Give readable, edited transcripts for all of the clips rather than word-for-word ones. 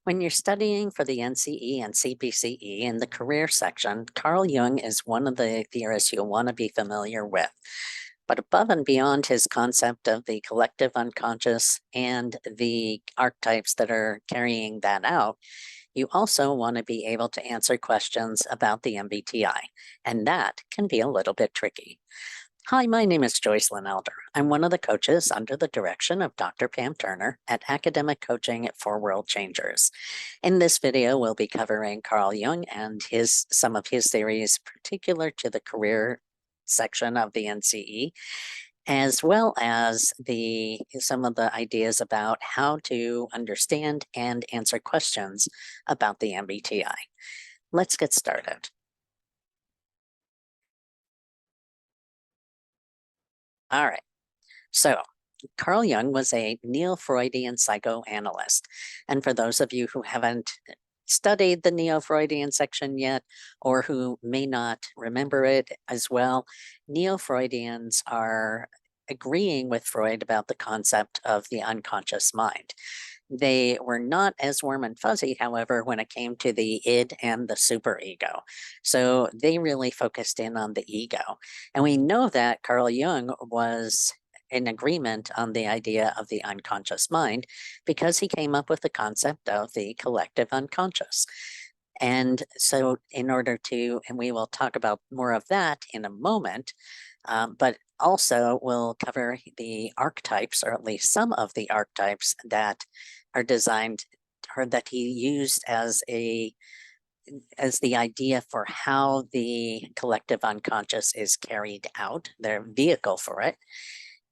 When you're studying for the NCE and CPCE in the career section, Carl Jung is one of the theorists you'll want to be familiar with. But above and beyond his concept of the collective unconscious and the archetypes that are carrying that out, you also want to be able to answer questions about the MBTI, and that can be a little bit tricky. Hi, my name is Joyce Elder. I'm one of the coaches under the direction of Dr. Pam Turner at Academic Coaching for World Changers. In this video, we'll be covering Carl Jung and some of his theories particular to the career section of the NCE, as well as some of the ideas about how to understand and answer questions about the MBTI. Let's get started. All right. So, Carl Jung was a neo-Freudian psychoanalyst. And for those of you who haven't studied the neo-Freudian section yet, or who may not remember it as well, neo-Freudians are agreeing with Freud about the concept of the unconscious mind. They were not as warm and fuzzy, however, when it came to the id and the superego. So they really focused in on the ego. And we know that Carl Jung was in agreement on the idea of the unconscious mind because he came up with the concept of the collective unconscious. And so in order to, and we will talk about more of that in a moment, but also we'll cover the archetypes, or at least some of the archetypes that are designed, or that he used as the idea for how the collective unconscious is carried out, their vehicle for it.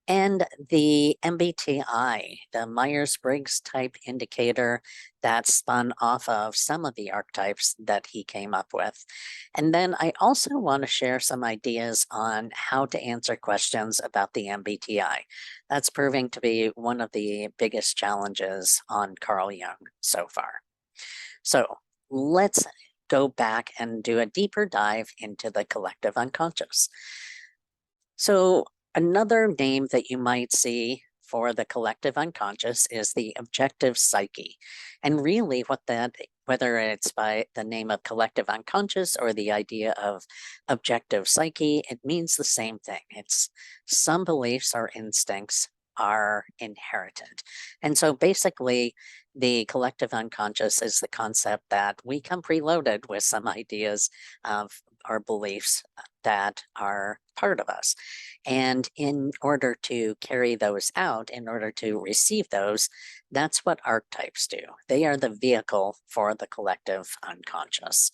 And the MBTI, the Myers-Briggs type indicator that spun off of some of the archetypes that he came up with. And then I also want to share some ideas on how to answer questions about the MBTI. That's proving to be one of the biggest challenges on Carl Jung so far. So let's go back and do a deeper dive into the collective unconscious. So another name that you might see for the collective unconscious is the objective psyche. And really what that, whether it's by the name of collective unconscious or the idea of objective psyche, it means the same thing. It's some beliefs or instincts are inherited. And so basically, the collective unconscious is the concept that we come preloaded with some ideas of our beliefs that are part of us. And in order to carry those out, in order to receive those, that's what archetypes do. They are the vehicle for the collective unconscious.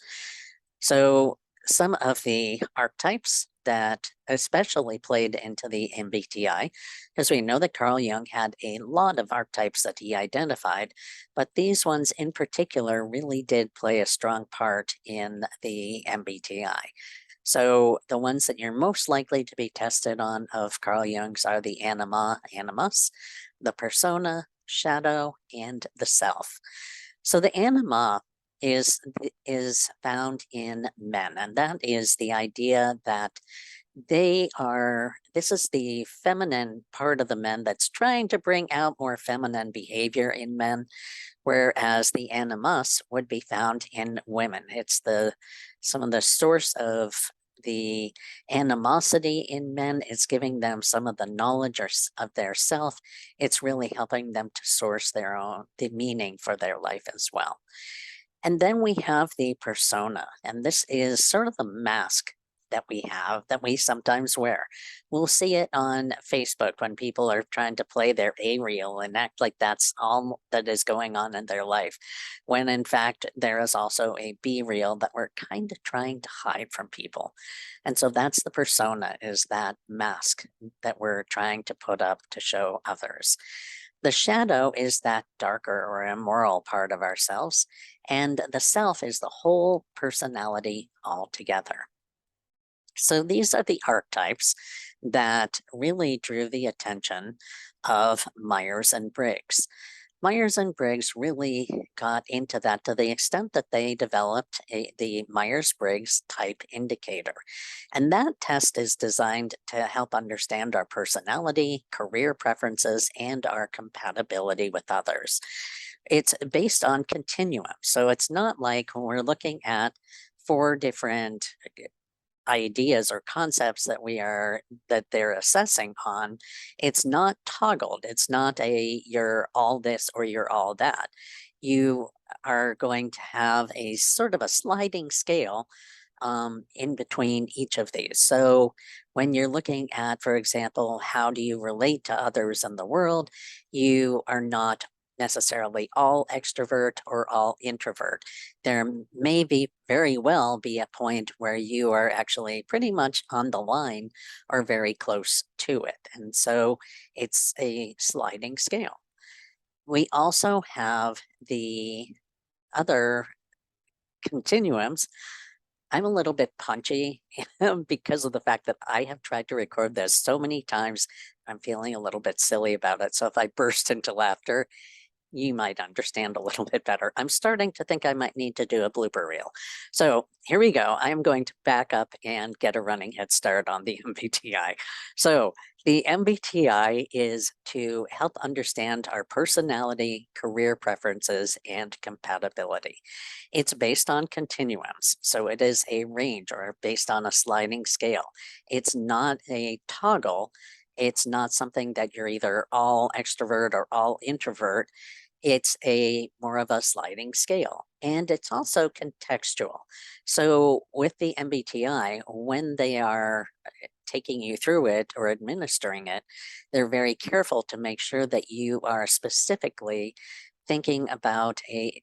So some of the archetypes that especially played into the MBTI, because we know that Carl Jung had a lot of archetypes that he identified, but these ones in particular really did play a strong part in the MBTI. So the ones that you're most likely to be tested on of Carl Jung's are the anima, animus, the persona, shadow, and the self. So the anima is found in men, and that is the idea that this is the feminine part of the men that's trying to bring out more feminine behavior in men, whereas the animus would be found in women. It's some of the source of the animosity in men. It's giving them some of the knowledge of their self. It's really helping them to source the meaning for their life as well. And then we have the persona, and this is sort of the mask that we have, that we sometimes wear. We'll see it on Facebook when people are trying to play their A-reel and act like that's all that is going on in their life, when in fact there is also a B-reel that we're kind of trying to hide from people. And so that's the persona, is that mask that we're trying to put up to show others. The shadow is that darker or immoral part of ourselves, and the self is the whole personality altogether. So these are the archetypes that really drew the attention of Myers and Briggs. Myers and Briggs really got into that to the extent that they developed the Myers-Briggs type indicator. And that test is designed to help understand our personality, career preferences, and our compatibility with others. It's based on continuum. So it's not like when we're looking at four different ideas or concepts that they're assessing on. It's not toggled. It's not a you're all this or you're all that. You are going to have a sort of a sliding scale in between each of these. So when you're looking at, for example, how do you relate to others in the world, you are not necessarily all extrovert or all introvert. There may be very well be a point where you are actually pretty much on the line or very close to it. And so it's a sliding scale. We also have the other continuums. I'm a little bit punchy because of the fact that I have tried to record this so many times. I'm feeling a little bit silly about it. So if I burst into laughter, you might understand a little bit better. I'm starting to think I might need to do a blooper reel. So here we go. I am going to back up and get a running head start on the MBTI. So the MBTI is to help understand our personality, career preferences, and compatibility. It's based on continuums. So it is a range or based on a sliding scale. It's not a toggle. It's not something that you're either all extrovert or all introvert. It's a more of a sliding scale, and it's also contextual. So with the MBTI, when they are taking you through it or administering it, they're very careful to make sure that you are specifically thinking about a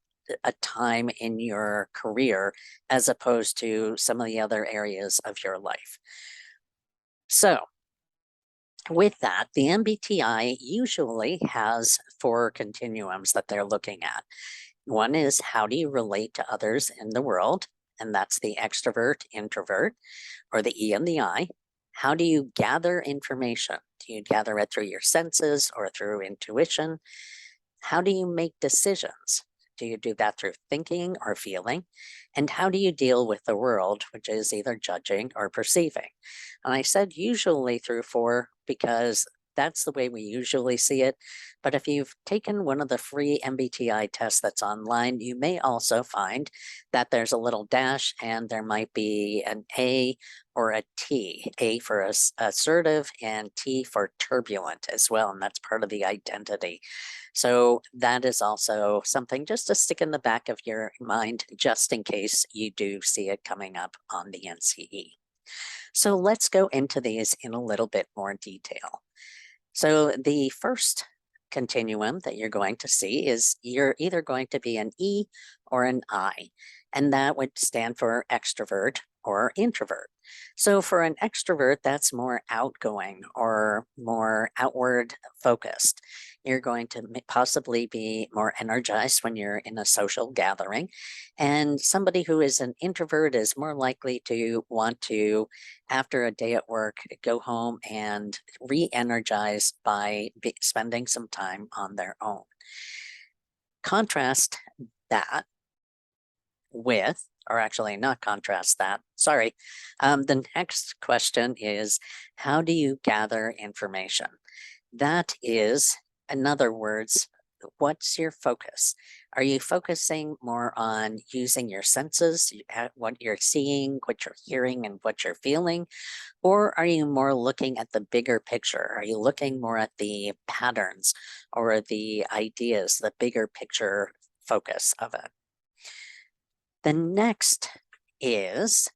time in your career as opposed to some of the other areas of your life. So with that, the MBTI usually has four continuums that they're looking at. One is how do you relate to others in the world? And that's the extrovert, introvert, or the E and the I. How do you gather information? Do you gather it through your senses or through intuition? How do you make decisions? Do you do that through thinking or feeling? And how do you deal with the world, which is either judging or perceiving? And I said usually through four because that's the way we usually see it. But if you've taken one of the free MBTI tests that's online, you may also find that there's a little dash and there might be an A or a T, A for assertive and T for turbulent as well. And that's part of the identity. So that is also something just to stick in the back of your mind, just in case you do see it coming up on the NCE. So let's go into these in a little bit more detail. So the first continuum that you're going to see is you're either going to be an E or an I, and that would stand for extrovert or introvert. So for an extrovert, that's more outgoing or more outward focused. You're going to possibly be more energized when you're in a social gathering. And somebody who is an introvert is more likely to want to, after a day at work, go home and re-energize by spending some time on their own. Contrast that with, or actually not contrast that, sorry. The next question is, how do you gather information? That is, in other words, what's your focus? Are you focusing more on using your senses, at what you're seeing, what you're hearing, and what you're feeling? Or are you more looking at the bigger picture? Are you looking more at the patterns or the ideas, the bigger picture focus of it? The next is,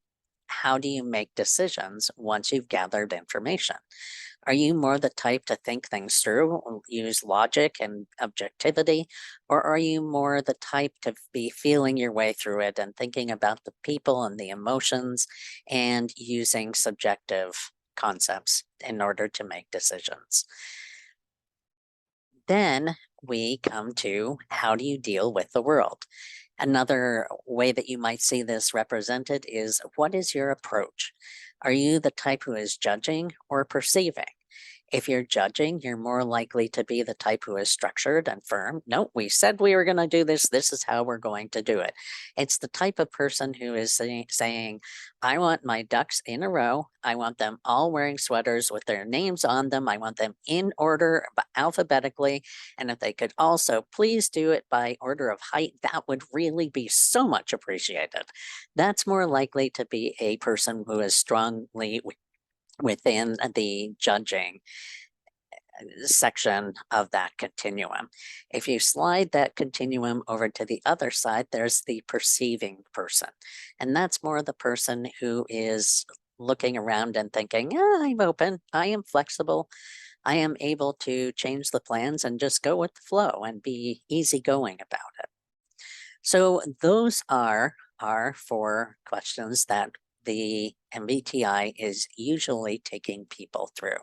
how do you make decisions once you've gathered information? Are you more the type to think things through, use logic and objectivity, or are you more the type to be feeling your way through it and thinking about the people and the emotions and using subjective concepts in order to make decisions? Then we come to, how do you deal with the world? Another way that you might see this represented is, what is your approach? Are you the type who is judging or perceiving? If you're judging, you're more likely to be the type who is structured and firm. No, we said we were going to do this. This is how we're going to do it. It's the type of person who is saying, I want my ducks in a row. I want them all wearing sweaters with their names on them. I want them in order alphabetically. And if they could also please do it by order of height, that would really be so much appreciated. That's more likely to be a person who is strongly within the judging section of that continuum. If you slide that continuum over to the other side, there's the perceiving person. And that's more the person who is looking around and thinking, I'm open, I am flexible, I am able to change the plans and just go with the flow and be easygoing about it. So those are our 4 questions that the MBTI is usually taking people through.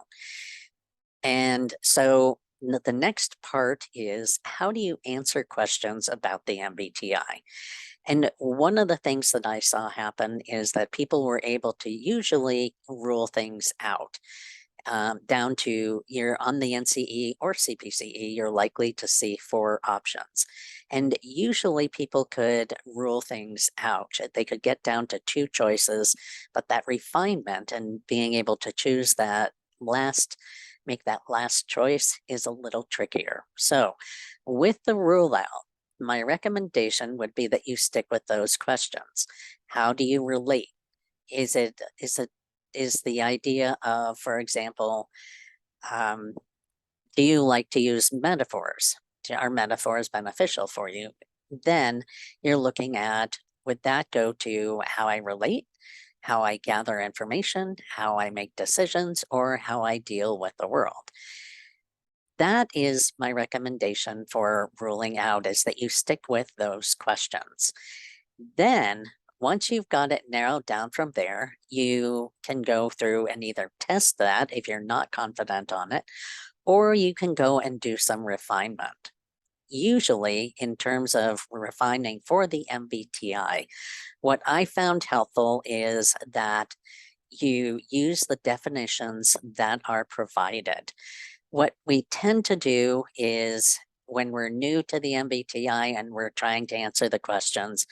And so the next part is, how do you answer questions about the MBTI? And one of the things that I saw happen is that people were able to usually rule things out. Down to, you're on the NCE or CPCE, you're likely to see 4 options. And usually people could rule things out. They could get down to 2 choices, but that refinement and being able to choose make that last choice is a little trickier. So with the rule out, my recommendation would be that you stick with those questions. How do you relate? Is the idea of, for example, do you like to use metaphors? Are metaphors beneficial for you? Then you're looking at, would that go to how I relate, how I gather information, how I make decisions, or how I deal with the world? That is my recommendation for ruling out, is that you stick with those questions. Then once you've got it narrowed down from there, you can go through and either test that if you're not confident on it, or you can go and do some refinement. Usually, in terms of refining for the MBTI, what I found helpful is that you use the definitions that are provided. What we tend to do is, when we're new to the MBTI and we're trying to answer the questions,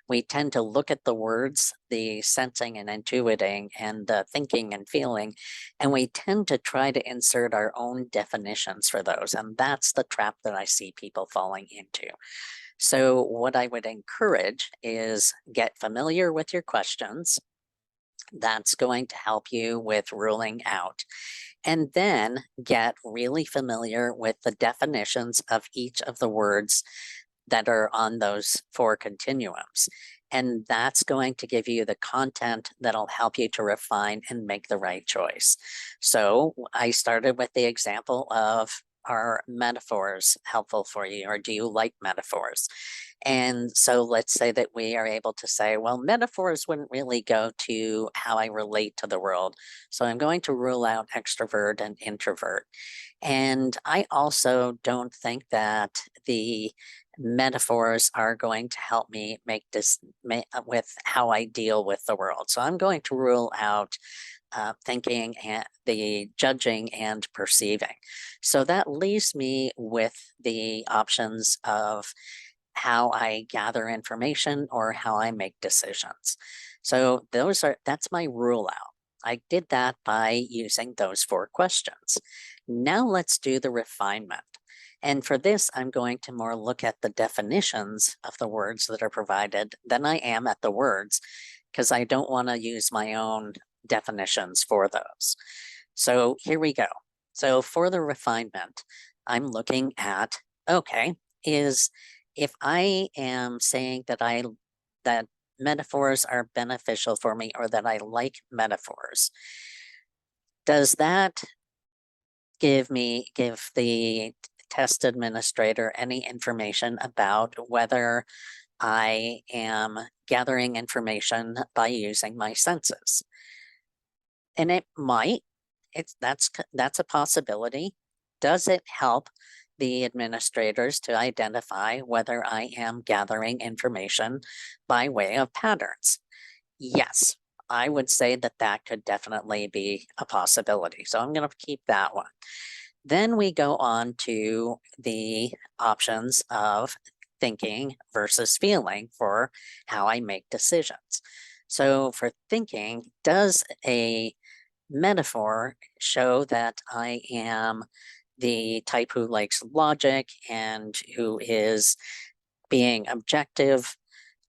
we tend to look at the words, the sensing and intuiting and the thinking and feeling, and we tend to try to insert our own definitions for those. And that's the trap that I see people falling into. So what I would encourage is, get familiar with your questions. That's going to help you with ruling out. And then get really familiar with the definitions of each of the words that are on those 4 continuums. And that's going to give you the content that'll help you to refine and make the right choice. So I started with the example of, are metaphors helpful for you, or do you like metaphors? And so let's say that we are able to say, well, metaphors wouldn't really go to how I relate to the world. So I'm going to rule out extrovert and introvert. And I also don't think that the metaphors are going to help me make this with how I deal with the world. So I'm going to rule out thinking and the judging and perceiving. So that leaves me with the options of how I gather information or how I make decisions. So that's my rule out. I did that by using those 4 questions. Now let's do the refinement. And for this, I'm going to more look at the definitions of the words that are provided than I am at the words, because I don't want to use my own definitions for those. So here we go. So for the refinement, I'm looking at, okay, if I am saying that metaphors are beneficial for me, or that I like metaphors, does that give the test administrator any information about whether I am gathering information by using my senses? And it might. That's a possibility. Does it help the administrators to identify whether I am gathering information by way of patterns? Yes, I would say that that could definitely be a possibility. So I'm going to keep that one. Then we go on to the options of thinking versus feeling for how I make decisions. So for thinking, does a metaphor show that I am the type who likes logic and who is being objective?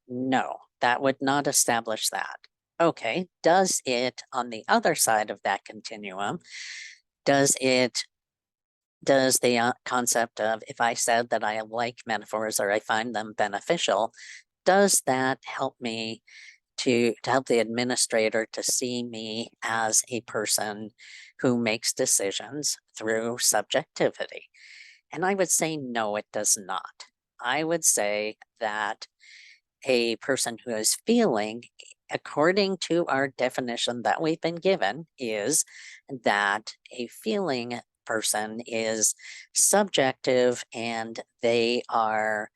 No, that would not establish that. Okay, does it on the other side of that continuum, does it does the concept of if I said that I like metaphors or I find them beneficial, does that help me to help the administrator to see me as a person who makes decisions through subjectivity? And I would say no, it does not. I would say that a person who is feeling, according to our definition that we've been given, is that a feeling person is subjective and they are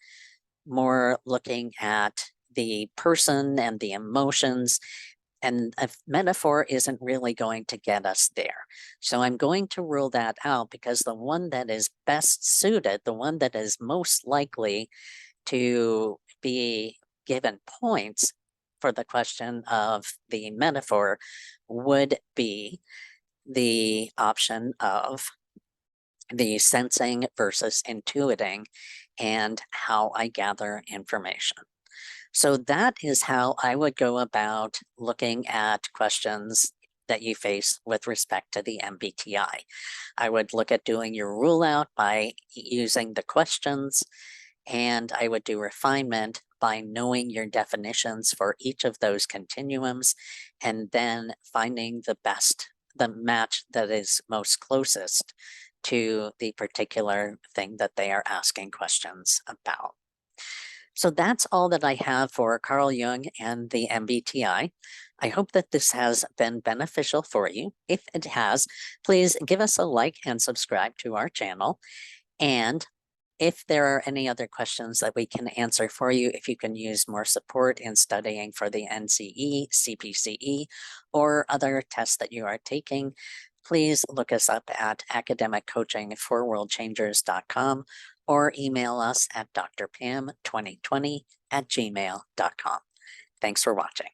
more looking at the person and the emotions. And a metaphor isn't really going to get us there. So I'm going to rule that out because the one that is best suited, the one that is most likely to be given points for the question of the metaphor would be the option of the sensing versus intuiting and how I gather information. So that is how I would go about looking at questions that you face with respect to the MBTI. I would look at doing your rule out by using the questions, and I would do refinement by knowing your definitions for each of those continuums and then finding the match that is most closest to the particular thing that they are asking questions about. So that's all that I have for Carl Jung and the MBTI. I hope that this has been beneficial for you. If it has, please give us a like and subscribe to our channel. And if there are any other questions that we can answer for you, if you can use more support in studying for the NCE, CPCE, or other tests that you are taking, please look us up at academiccoachingforworldchangers.com or email us at drpam2020@gmail.com. Thanks for watching.